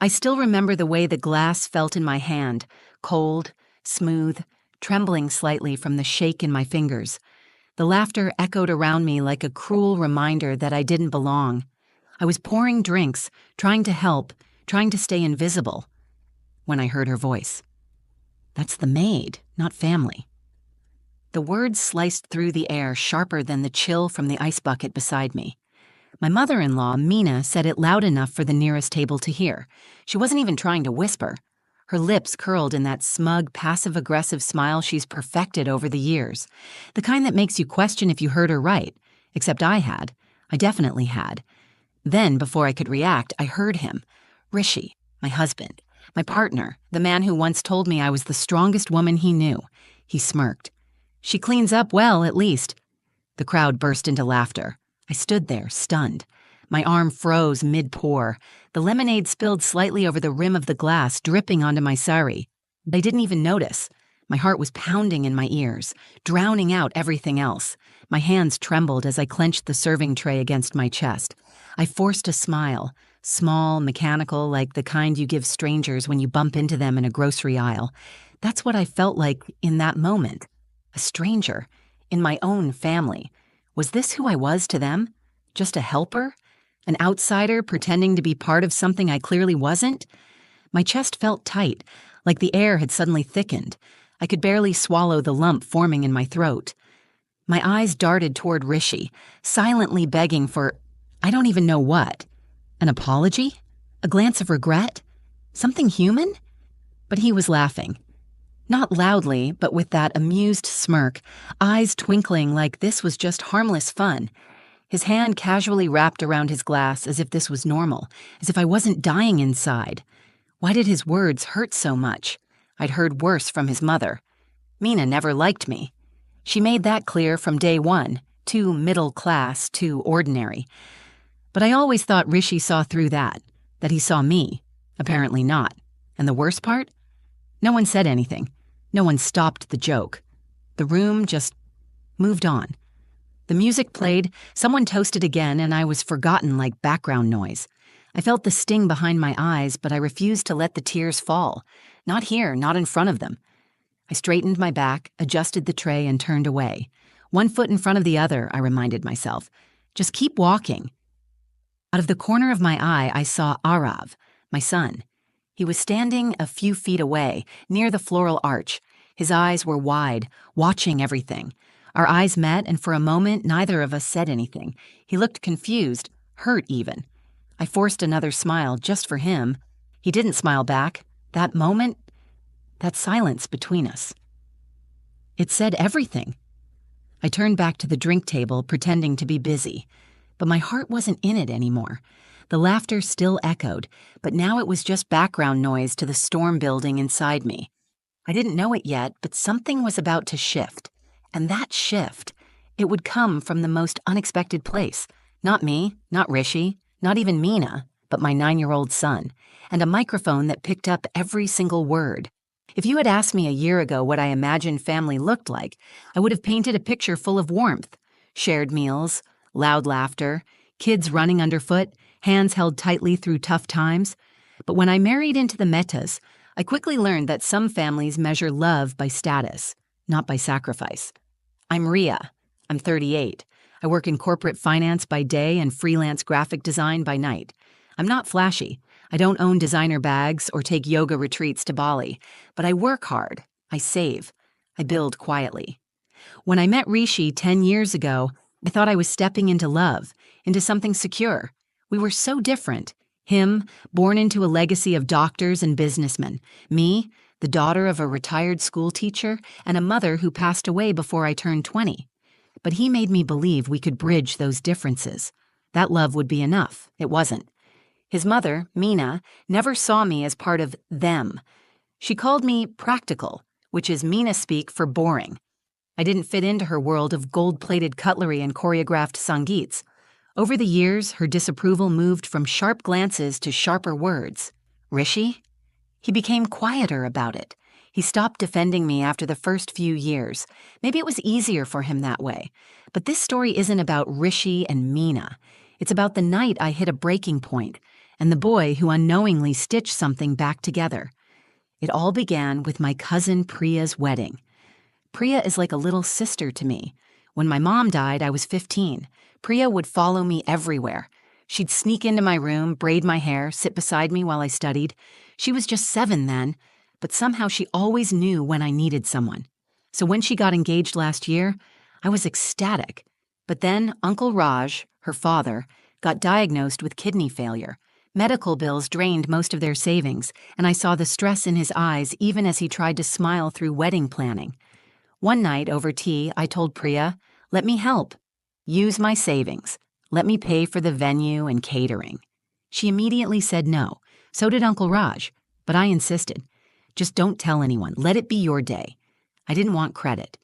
I still remember the way the glass felt in my hand, cold, smooth, trembling slightly from the shake in my fingers. The laughter echoed around me like a cruel reminder that I didn't belong. I was pouring drinks, trying to help, trying to stay invisible, when I heard her voice. "That's the maid, not family." The words sliced through the air sharper than the chill from the ice bucket beside me. My mother-in-law, Mina, said it loud enough for the nearest table to hear. She wasn't even trying to whisper. Her lips curled in that smug, passive-aggressive smile she's perfected over the years. The kind that makes you question if you heard her right. Except I had. I definitely had. Then, before I could react, I heard him. Rishi, my husband, my partner, the man who once told me I was the strongest woman he knew. He smirked. "She cleans up well, at least." The crowd burst into laughter. I stood there, stunned. My arm froze mid-pour. The lemonade spilled slightly over the rim of the glass, dripping onto my sari. I didn't even notice. My heart was pounding in my ears, drowning out everything else. My hands trembled as I clenched the serving tray against my chest. I forced a smile, small, mechanical, like the kind you give strangers when you bump into them in a grocery aisle. That's what I felt like in that moment. A stranger, in my own family. Was this who I was to them? Just a helper? An outsider pretending to be part of something I clearly wasn't? My chest felt tight, like the air had suddenly thickened. I could barely swallow the lump forming in my throat. My eyes darted toward Rishi, silently begging for, I don't even know what. An apology? A glance of regret? Something human? But he was laughing. Not loudly, but with that amused smirk, eyes twinkling like this was just harmless fun. His hand casually wrapped around his glass as if this was normal, as if I wasn't dying inside. Why did his words hurt so much? I'd heard worse from his mother. Mina never liked me. She made that clear from day one, too middle class, too ordinary. But I always thought Rishi saw through that he saw me. Apparently not. And the worst part? No one said anything. No one stopped the joke. The room just moved on. The music played, someone toasted again, and I was forgotten like background noise. I felt the sting behind my eyes, but I refused to let the tears fall. Not here, not in front of them. I straightened my back, adjusted the tray, and turned away. One foot in front of the other, I reminded myself. Just keep walking. Out of the corner of my eye, I saw Arav, my son. He was standing a few feet away, near the floral arch. His eyes were wide, watching everything. Our eyes met, and for a moment, neither of us said anything. He looked confused, hurt even. I forced another smile just for him. He didn't smile back. That moment, that silence between us. It said everything. I turned back to the drink table, pretending to be busy. But my heart wasn't in it anymore. The laughter still echoed, but now it was just background noise to the storm building inside me. I didn't know it yet, but something was about to shift. And that shift, it would come from the most unexpected place. Not me, not Rishi, not even Mina, but my 9-year-old son, and a microphone that picked up every single word. If you had asked me a year ago what I imagined family looked like, I would have painted a picture full of warmth, shared meals, loud laughter, kids running underfoot, hands held tightly through tough times. But when I married into the Metas, I quickly learned that some families measure love by status, not by sacrifice. I'm Priya. I'm 38. I work in corporate finance by day and freelance graphic design by night. I'm not flashy. I don't own designer bags or take yoga retreats to Bali, but I work hard. I save. I build quietly. When I met Rishi 10 years ago, I thought I was stepping into love, into something secure. We were so different. Him, born into a legacy of doctors and businessmen. Me, the daughter of a retired school teacher and a mother who passed away before I turned 20. But he made me believe we could bridge those differences. That love would be enough. It wasn't. His mother, Mina, never saw me as part of them. She called me practical, which is Mina speak for boring. I didn't fit into her world of gold-plated cutlery and choreographed sangeets. Over the years, her disapproval moved from sharp glances to sharper words. Rishi? He became quieter about it. He stopped defending me after the first few years. Maybe it was easier for him that way. But this story isn't about Rishi and Mina. It's about the night I hit a breaking point, and the boy who unknowingly stitched something back together. It all began with my cousin Priya's wedding. Priya is like a little sister to me. When my mom died, I was 15. Priya would follow me everywhere. She'd sneak into my room, braid my hair, sit beside me while I studied. She was just 7 then, but somehow she always knew when I needed someone. So when she got engaged last year, I was ecstatic. But then Uncle Raj, her father, got diagnosed with kidney failure. Medical bills drained most of their savings, and I saw the stress in his eyes even as he tried to smile through wedding planning. One night over tea, I told Priya, "Let me help. Use my savings. Let me pay for the venue and catering." She immediately said no. So did Uncle Raj, but I insisted. "Just don't tell anyone. Let it be your day." I didn't want credit.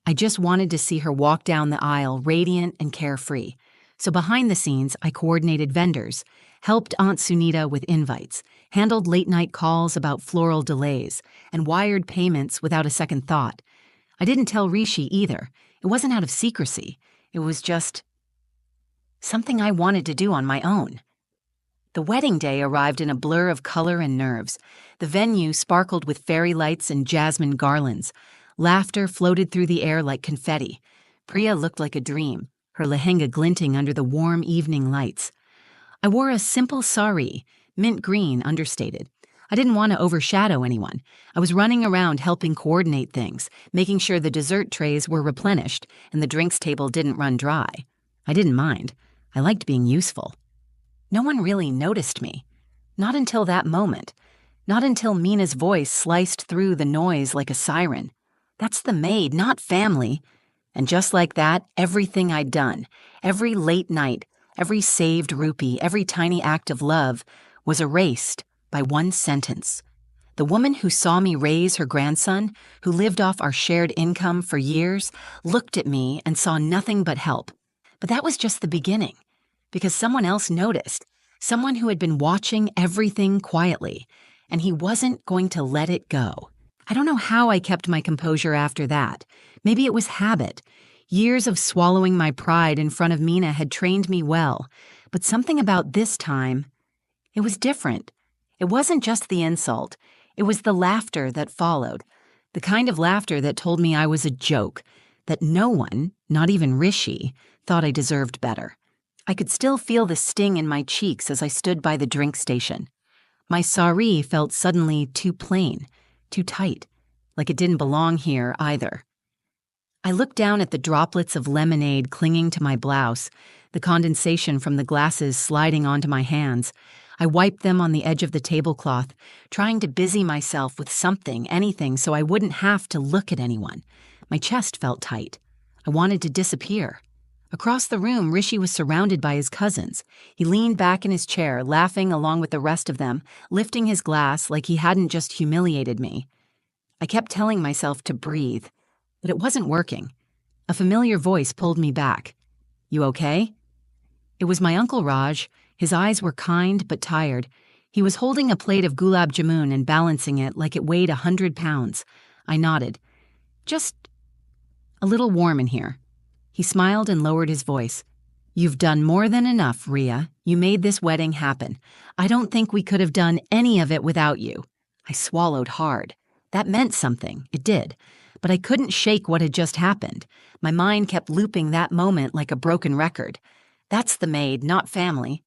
I just wanted to see her walk down the aisle radiant and carefree. So behind the scenes, I coordinated vendors, helped Aunt Sunita with invites, handled late-night calls about floral delays, and wired payments without a second thought. I didn't tell Rishi either. It wasn't out of secrecy. It was just something I wanted to do on my own. The wedding day arrived in a blur of color and nerves. The venue sparkled with fairy lights and jasmine garlands. Laughter floated through the air like confetti. Priya looked like a dream, her lehenga glinting under the warm evening lights. I wore a simple sari, mint green, understated. I didn't want to overshadow anyone. I was running around helping coordinate things, making sure the dessert trays were replenished and the drinks table didn't run dry. I didn't mind. I liked being useful. No one really noticed me. Not until that moment. Not until Mina's voice sliced through the noise like a siren. "That's the maid, not family." And just like that, everything I'd done, every late night, every saved rupee, every tiny act of love was erased by one sentence. The woman who saw me raise her grandson, who lived off our shared income for years, looked at me and saw nothing but help. But that was just the beginning, because someone else noticed, someone who had been watching everything quietly, and he wasn't going to let it go. I don't know how I kept my composure after that. Maybe it was habit. Years of swallowing my pride in front of Mina had trained me well, but something about this time, it was different. It wasn't just the insult. It was the laughter that followed, the kind of laughter that told me I was a joke, that no one, not even Rishi, thought I deserved better. I could still feel the sting in my cheeks as I stood by the drink station. My sari felt suddenly too plain, too tight, like it didn't belong here either. I looked down at the droplets of lemonade clinging to my blouse, the condensation from the glasses sliding onto my hands. I wiped them on the edge of the tablecloth, trying to busy myself with something, anything, so I wouldn't have to look at anyone. My chest felt tight. I wanted to disappear. Across the room, Rishi was surrounded by his cousins. He leaned back in his chair, laughing along with the rest of them, lifting his glass like he hadn't just humiliated me. I kept telling myself to breathe, but it wasn't working. A familiar voice pulled me back. "You okay?" It was my Uncle Raj. His eyes were kind but tired. He was holding a plate of gulab jamun and balancing it like it weighed 100 pounds. I nodded. "Just a little warm in here." He smiled and lowered his voice. "You've done more than enough, Riya. You made this wedding happen. I don't think we could have done any of it without you." I swallowed hard. That meant something. It did. But I couldn't shake what had just happened. My mind kept looping that moment like a broken record. That's the maid, not family.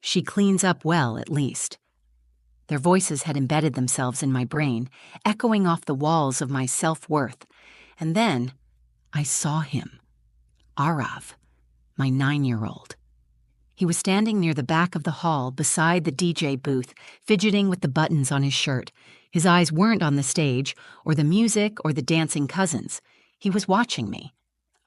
She cleans up well, at least. Their voices had embedded themselves in my brain, echoing off the walls of my self-worth. And then I saw him. Arav, my 9-year-old. He was standing near the back of the hall beside the DJ booth, fidgeting with the buttons on his shirt. His eyes weren't on the stage, or the music, or the dancing cousins. He was watching me.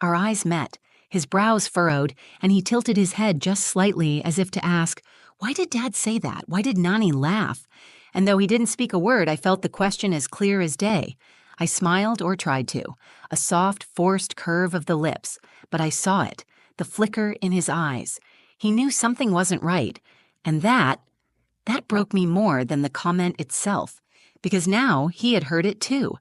Our eyes met, his brows furrowed, and he tilted his head just slightly as if to ask, "Why did Dad say that? Why did Nani laugh?" And though he didn't speak a word, I felt the question as clear as day. I smiled or tried to, a soft, forced curve of the lips, but I saw it, the flicker in his eyes. He knew something wasn't right, and that broke me more than the comment itself, because now he had heard it too.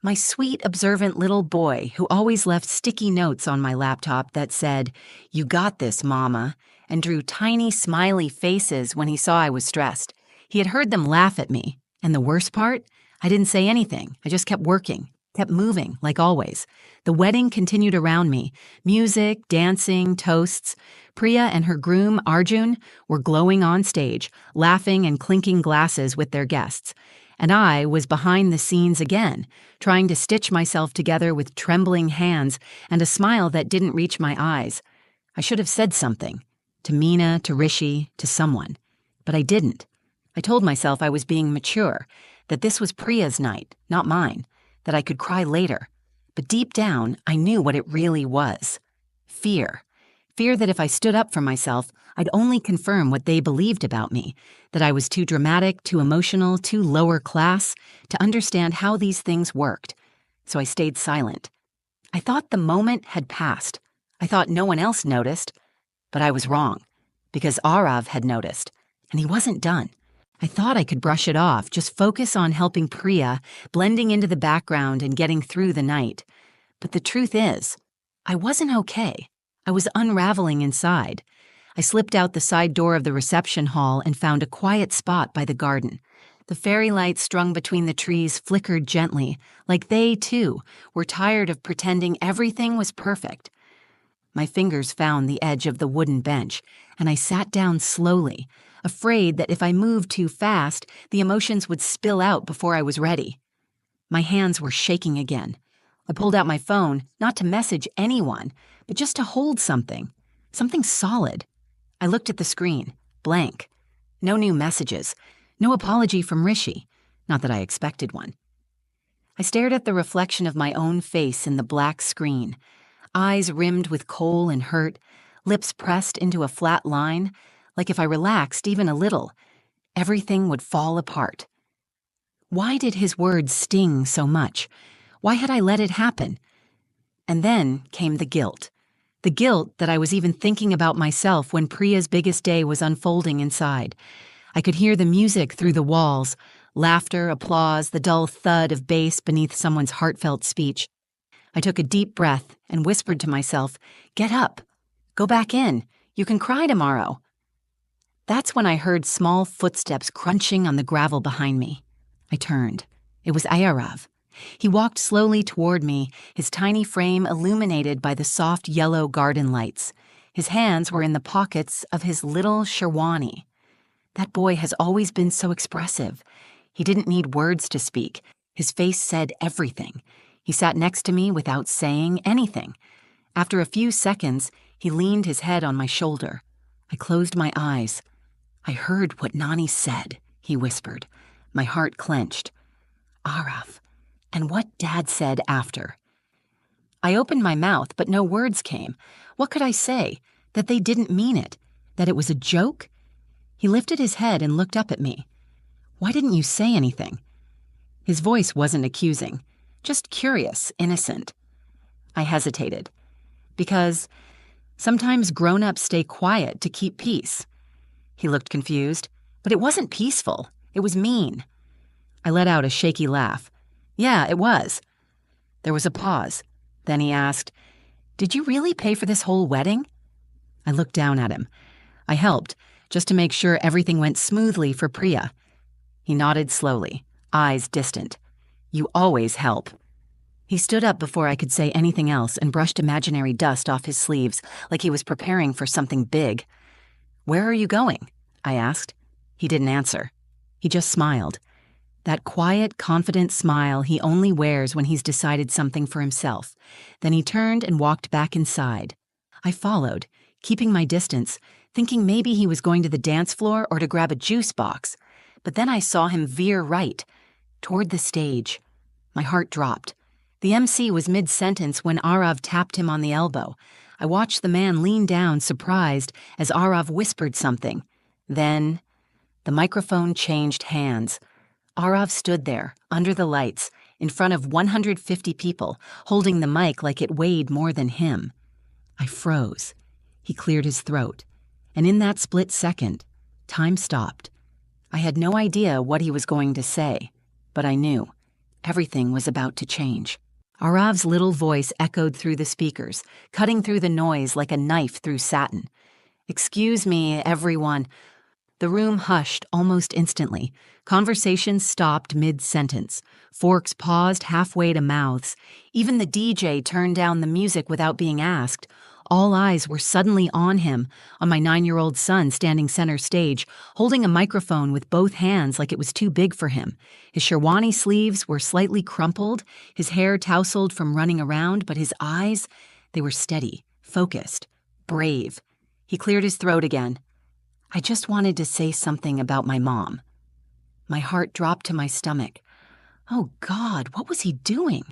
My sweet, observant little boy who always left sticky notes on my laptop that said, "You got this, Mama," and drew tiny smiley faces when he saw I was stressed. He had heard them laugh at me, and the worst part? I didn't say anything. I just kept working, kept moving, like always. The wedding continued around me. Music, dancing, toasts. Priya and her groom, Arjun, were glowing on stage, laughing and clinking glasses with their guests. And I was behind the scenes again, trying to stitch myself together with trembling hands and a smile that didn't reach my eyes. I should have said something. To Mina, to Rishi, to someone. But I didn't. I told myself I was being mature, that this was Priya's night, not mine, that I could cry later. But deep down, I knew what it really was. Fear. Fear that if I stood up for myself, I'd only confirm what they believed about me, that I was too dramatic, too emotional, too lower class to understand how these things worked. So I stayed silent. I thought the moment had passed. I thought no one else noticed. But I was wrong, because Arav had noticed, and he wasn't done. I thought I could brush it off, just focus on helping Priya, blending into the background and getting through the night. But the truth is, I wasn't okay. I was unraveling inside. I slipped out the side door of the reception hall and found a quiet spot by the garden. The fairy lights strung between the trees flickered gently, like they, too, were tired of pretending everything was perfect. My fingers found the edge of the wooden bench, and I sat down slowly, afraid that if I moved too fast, the emotions would spill out before I was ready. My hands were shaking again. I pulled out my phone, not to message anyone, but just to hold something solid. I looked at the screen, blank. No new messages, no apology from Rishi, not that I expected one. I stared at the reflection of my own face in the black screen, eyes rimmed with coal and hurt, lips pressed into a flat line, like if I relaxed even a little, everything would fall apart. Why did his words sting so much? Why had I let it happen? And then came the guilt. The guilt that I was even thinking about myself when Priya's biggest day was unfolding inside. I could hear the music through the walls, laughter, applause, the dull thud of bass beneath someone's heartfelt speech. I took a deep breath and whispered to myself, "Get up. Go back in. You can cry tomorrow." That's when I heard small footsteps crunching on the gravel behind me. I turned. It was Arav. He walked slowly toward me, his tiny frame illuminated by the soft yellow garden lights. His hands were in the pockets of his little sherwani. That boy has always been so expressive. He didn't need words to speak. His face said everything. He sat next to me without saying anything. After a few seconds, he leaned his head on my shoulder. I closed my eyes. "I heard what Nani said," he whispered. My heart clenched. Arav. And what Dad said after. I opened my mouth, but no words came. What could I say? That they didn't mean it? That it was a joke? He lifted his head and looked up at me. "Why didn't you say anything?" His voice wasn't accusing, just curious, innocent. I hesitated. Because sometimes grown-ups stay quiet to keep peace. He looked confused, but it wasn't peaceful. It was mean. I let out a shaky laugh. "Yeah, it was." There was a pause. Then he asked, "Did you really pay for this whole wedding?" I looked down at him. I helped, just to make sure everything went smoothly for Priya. He nodded slowly, eyes distant. "You always help." He stood up before I could say anything else and brushed imaginary dust off his sleeves, like he was preparing for something big. "Where are you going?" I asked. He didn't answer. He just smiled. That quiet, confident smile he only wears when he's decided something for himself. Then he turned and walked back inside. I followed, keeping my distance, thinking maybe he was going to the dance floor or to grab a juice box. But then I saw him veer right, toward the stage. My heart dropped. The MC was mid-sentence when Arav tapped him on the elbow. I watched the man lean down, surprised, as Arav whispered something. Then the microphone changed hands. Arav stood there, under the lights, in front of 150 people, holding the mic like it weighed more than him. I froze. He cleared his throat. And in that split second, time stopped. I had no idea what he was going to say, but I knew. Everything was about to change. Arav's little voice echoed through the speakers, cutting through the noise like a knife through satin. "Excuse me, everyone." The room hushed almost instantly. Conversations stopped mid-sentence. Forks paused halfway to mouths. Even the DJ turned down the music without being asked. All eyes were suddenly on him, on my 9-year-old son standing center stage, holding a microphone with both hands like it was too big for him. His Sherwani sleeves were slightly crumpled, his hair tousled from running around, but his eyes, they were steady, focused, brave. He cleared his throat again. "I just wanted to say something about my mom." My heart dropped to my stomach. Oh God, what was he doing?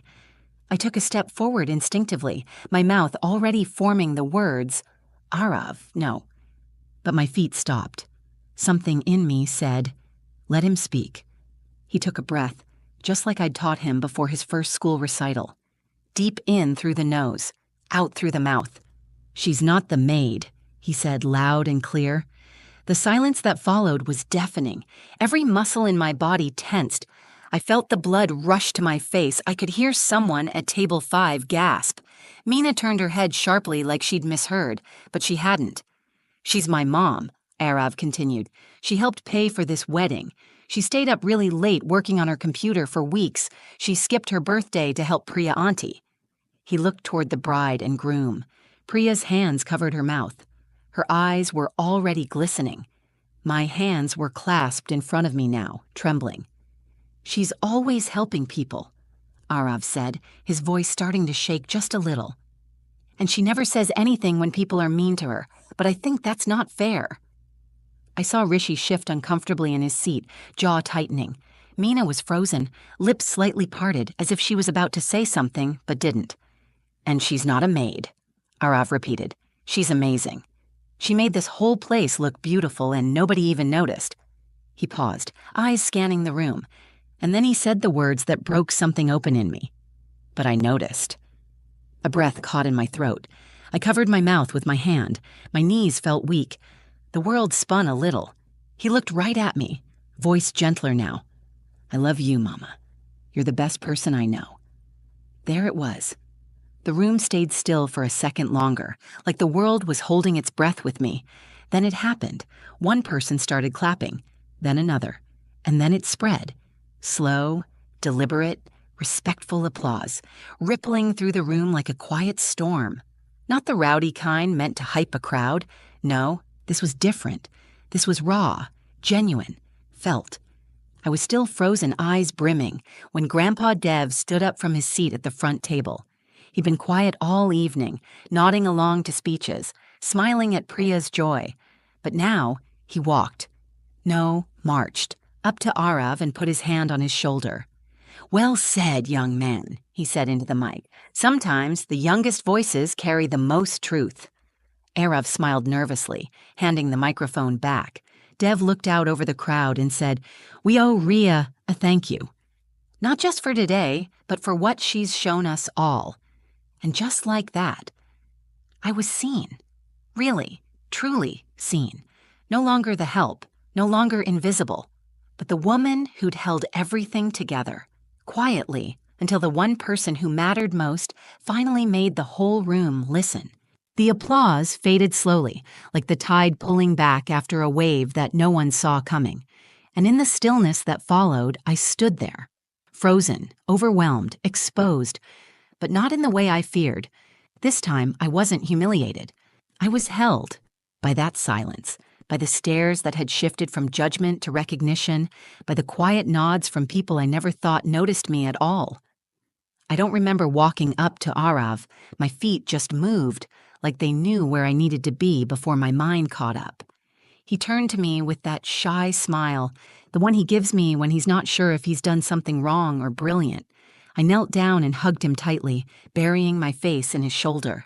I took a step forward instinctively, my mouth already forming the words, "Arav, no." But my feet stopped. Something in me said, "Let him speak." He took a breath, just like I'd taught him before his first school recital. Deep in through the nose, out through the mouth. "She's not the maid," he said loud and clear. The silence that followed was deafening. Every muscle in my body tensed. I felt the blood rush to my face. I could hear someone at table 5 gasp. Mina turned her head sharply like she'd misheard, but she hadn't. "She's my mom," Arav continued. "She helped pay for this wedding. She stayed up really late working on her computer for weeks. She skipped her birthday to help Priya auntie." He looked toward the bride and groom. Priya's hands covered her mouth. Her eyes were already glistening. My hands were clasped in front of me now, trembling. "She's always helping people," Arav said, his voice starting to shake just a little. "And she never says anything when people are mean to her, but I think that's not fair." I saw Rishi shift uncomfortably in his seat, jaw tightening. Mina was frozen, lips slightly parted, as if she was about to say something, but didn't. "And she's not a maid," Arav repeated. "She's amazing. She made this whole place look beautiful and nobody even noticed." He paused, eyes scanning the room, and then he said the words that broke something open in me. "But I noticed." A breath caught in my throat. I covered my mouth with my hand. My knees felt weak. The world spun a little. He looked right at me, voice gentler now. "I love you, Mama. You're the best person I know." There it was. The room stayed still for a second longer, like the world was holding its breath with me. Then it happened. One person started clapping, then another, and then it spread. Slow, deliberate, respectful applause, rippling through the room like a quiet storm. Not the rowdy kind meant to hype a crowd. No, this was different. This was raw, genuine, felt. I was still frozen, eyes brimming, when Grandpa Dev stood up from his seat at the front table. He'd been quiet all evening, nodding along to speeches, smiling at Priya's joy. But now he walked. No, marched, up to Arav and put his hand on his shoulder. "Well said, young man," he said into the mic. "Sometimes the youngest voices carry the most truth." Arav smiled nervously, handing the microphone back. Dev looked out over the crowd and said, "We owe Riya a thank you. Not just for today, but for what she's shown us all." And just like that, I was seen. Really, truly seen. No longer the help, no longer invisible, but the woman who'd held everything together, quietly, until the one person who mattered most finally made the whole room listen. The applause faded slowly, like the tide pulling back after a wave that no one saw coming. And in the stillness that followed, I stood there, frozen, overwhelmed, exposed, but not in the way I feared. This time, I wasn't humiliated. I was held by that silence, by the stares that had shifted from judgment to recognition, by the quiet nods from people I never thought noticed me at all. I don't remember walking up to Arav. My feet just moved, like they knew where I needed to be before my mind caught up. He turned to me with that shy smile, the one he gives me when he's not sure if he's done something wrong or brilliant. I knelt down and hugged him tightly, burying my face in his shoulder.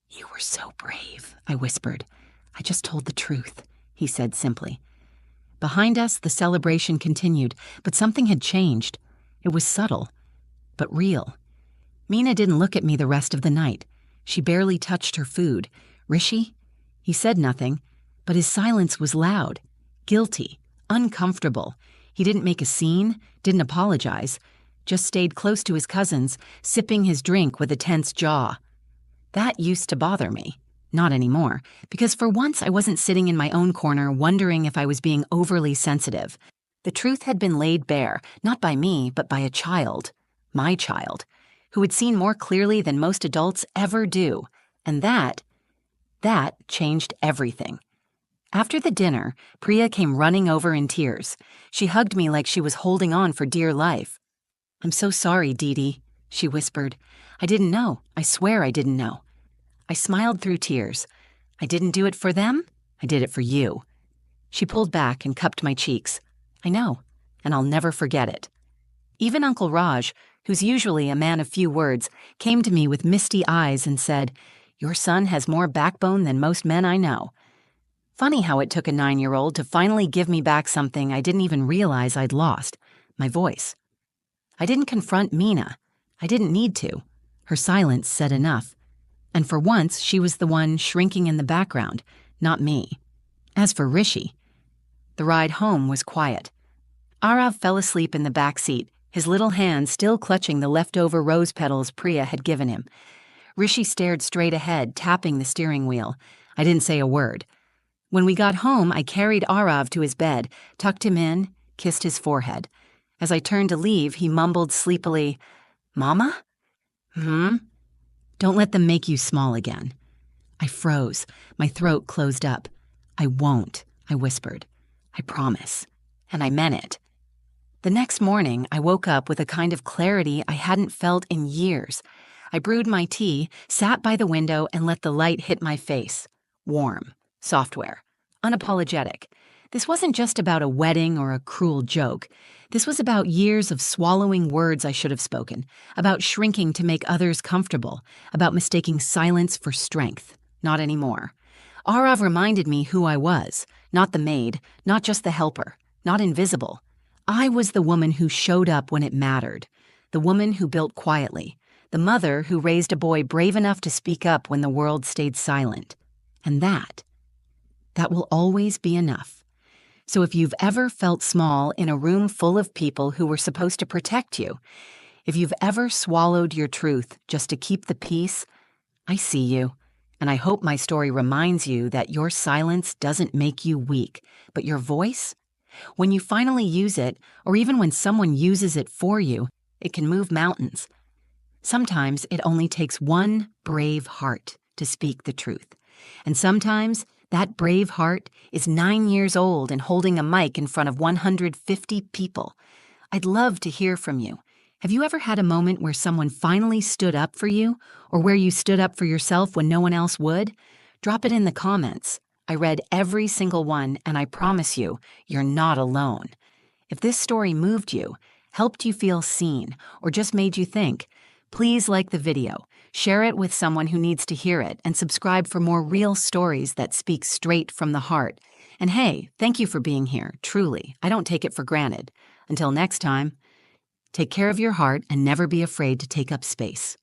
"You were so brave," I whispered. "I just told the truth," he said simply. Behind us, the celebration continued, but something had changed. It was subtle, but real. Mina didn't look at me the rest of the night. She barely touched her food. Rishi? He said nothing, but his silence was loud, guilty, uncomfortable. He didn't make a scene, didn't apologize, just stayed close to his cousins, sipping his drink with a tense jaw. That used to bother me. Not anymore, because for once I wasn't sitting in my own corner wondering if I was being overly sensitive. The truth had been laid bare, not by me, but by a child, my child, who had seen more clearly than most adults ever do. And that changed everything. After the dinner, Priya came running over in tears. She hugged me like she was holding on for dear life. "I'm so sorry, Dee," she whispered. "I didn't know. I swear I didn't know." I smiled through tears. "I didn't do it for them. I did it for you." She pulled back and cupped my cheeks. "I know, and I'll never forget it." Even Uncle Raj, who's usually a man of few words, came to me with misty eyes and said, "Your son has more backbone than most men I know." Funny how it took a 9-year-old to finally give me back something I didn't even realize I'd lost, my voice. I didn't confront Mina. I didn't need to. Her silence said enough. And for once, she was the one shrinking in the background, not me. As for Rishi, the ride home was quiet. Arav fell asleep in the back seat, his little hand still clutching the leftover rose petals Priya had given him. Rishi stared straight ahead, tapping the steering wheel. I didn't say a word. When we got home, I carried Arav to his bed, tucked him in, kissed his forehead. As I turned to leave, he mumbled sleepily, "Mama? Hmm? Don't let them make you small again." I froze. My throat closed up. "I won't," I whispered. "I promise." And I meant it. The next morning, I woke up with a kind of clarity I hadn't felt in years. I brewed my tea, sat by the window, and let the light hit my face. Warm. Software. Unapologetic. This wasn't just about a wedding or a cruel joke. This was about years of swallowing words I should have spoken, about shrinking to make others comfortable, about mistaking silence for strength. Not anymore. Arav reminded me who I was, not the maid, not just the helper, not invisible. I was the woman who showed up when it mattered, the woman who built quietly, the mother who raised a boy brave enough to speak up when the world stayed silent. And that will always be enough. So if you've ever felt small in a room full of people who were supposed to protect you, if you've ever swallowed your truth just to keep the peace, I see you. And I hope my story reminds you that your silence doesn't make you weak, but your voice, when you finally use it, or even when someone uses it for you, it can move mountains. Sometimes it only takes one brave heart to speak the truth. And sometimes that brave heart is 9 years old and holding a mic in front of 150 people. I'd love to hear from you. Have you ever had a moment where someone finally stood up for you, or where you stood up for yourself when no one else would? Drop it in the comments. I read every single one, and I promise you, you're not alone. If this story moved you, helped you feel seen, or just made you think, please like the video, share it with someone who needs to hear it, and subscribe for more real stories that speak straight from the heart. And hey, thank you for being here, truly. I don't take it for granted. Until next time, take care of your heart and never be afraid to take up space.